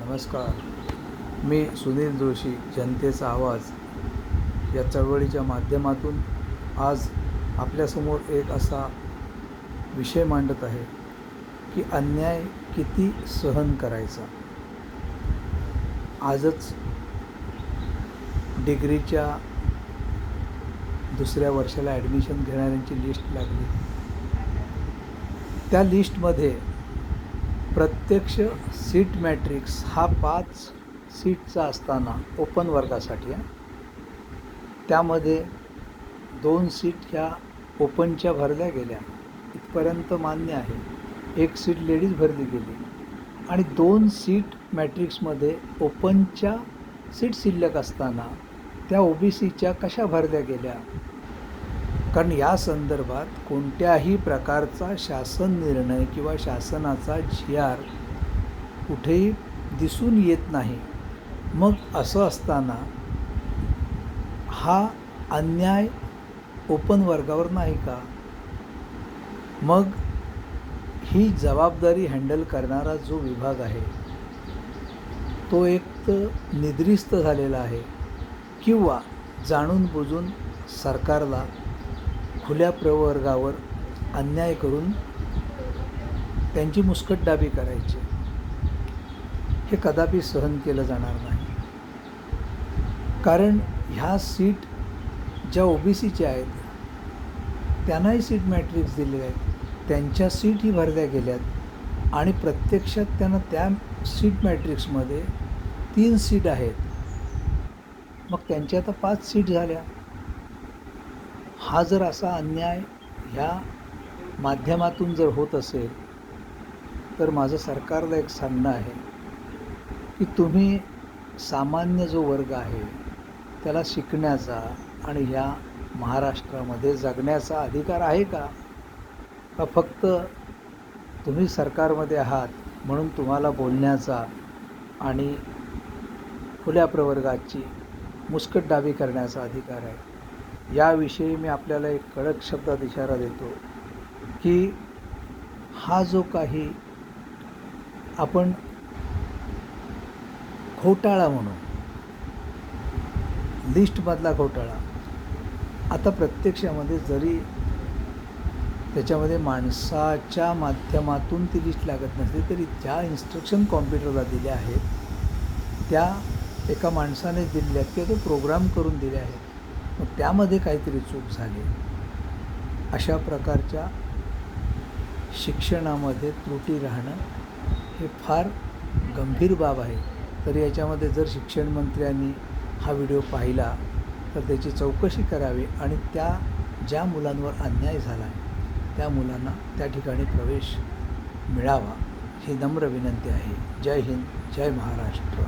नमस्कार. मी सुनील जोशी, जनतेचा आवाज या चळवळीच्या माध्यमातून आज आपल्यासमोर एक असा विषय मांडत आहे की अन्याय किती सहन करायचा. आजच डिग्रीच्या दुसऱ्या वर्षाला ॲडमिशन घेणाऱ्यांची लिस्ट लागली. त्या लिस्टमध्ये प्रत्यक्ष सीट मॅट्रिक्स हा 5 सीटचा असताना ओपन वर्गासाठी त्यामध्ये 2 सीट ह्या ओपनच्या भरल्या गेल्या, इथपर्यंत मान्य आहे. 1 सीट लेडीज भरली गेली आणि 2 सीट मॅट्रिक्समध्ये ओपनच्या सीट शिल्लक असताना त्या OBCच्या कशा भरल्या गेल्या. कारण या संदर्भात कोणत्याही प्रकारचा शासन निर्णय किंवा शासनाचा GR कुठेही दिसून येत नाही. मग असं असताना हा अन्याय ओपन वर्गावर नाही का? मग ही जबाबदारी हँडल करणारा जो विभाग आहे तो एक तर निद्रिस्त झालेला आहे किंवा जाणून बुजून सरकारला खुल्या प्रवर्गावर अन्याय करून त्यांची मुस्कटदाबी करायची. हे कदापि सहन केलं जाणार नाही. कारण ह्या सीट ज्या OBCच्या आहेत त्यांनाही सीट मॅट्रिक्स दिलेले आहेत, त्यांच्या सीटही भरल्या गेल्यात आणि प्रत्यक्षात त्यांना त्या सीट मॅट्रिक्समध्ये 3 सीट आहेत. मग त्यांच्या आता 5 सीट झाल्या. हा जर असा अन्याय ह्या माध्यमातून जर होत असेल तर माझं सरकारला एक सांगणं आहे की तुम्ही सामान्य जो वर्ग आहे त्याला शिकण्याचा आणि ह्या महाराष्ट्रामध्ये जगण्याचा अधिकार आहे का? का फक्त तुम्ही सरकारमध्ये आहात म्हणून तुम्हाला बोलण्याचा आणि खुल्या प्रवर्गाची मुस्कटदाबी करण्याचा अधिकार आहे? याविषयी मी आपल्याला एक कडक शब्दात इशारा देतो की हा जो काही आपण घोटाळा म्हणू, लिस्टमधला घोटाळा, आता प्रत्यक्षामध्ये जरी त्याच्यामध्ये माणसाच्या माध्यमातून ती लिस्ट लागत नसली तरी ज्या इन्स्ट्रक्शन कॉम्प्युटरला दिल्या आहेत त्या एका माणसाने दिल्या किंवा तो प्रोग्राम करून दिले आहेत. मग त्यामध्ये काहीतरी चूक झाली. अशा प्रकारच्या शिक्षणामध्ये त्रुटी राहणं हे फार गंभीर बाब आहे. तर याच्यामध्ये जर शिक्षण मंत्र्यांनी हा व्हिडिओ पाहिला तर त्याची चौकशी करावी आणि त्या ज्या मुलांवर अन्याय झाला आहे त्या मुलांना त्या ठिकाणी प्रवेश मिळावा ही नम्र विनंती आहे. जय हिंद, जय महाराष्ट्र.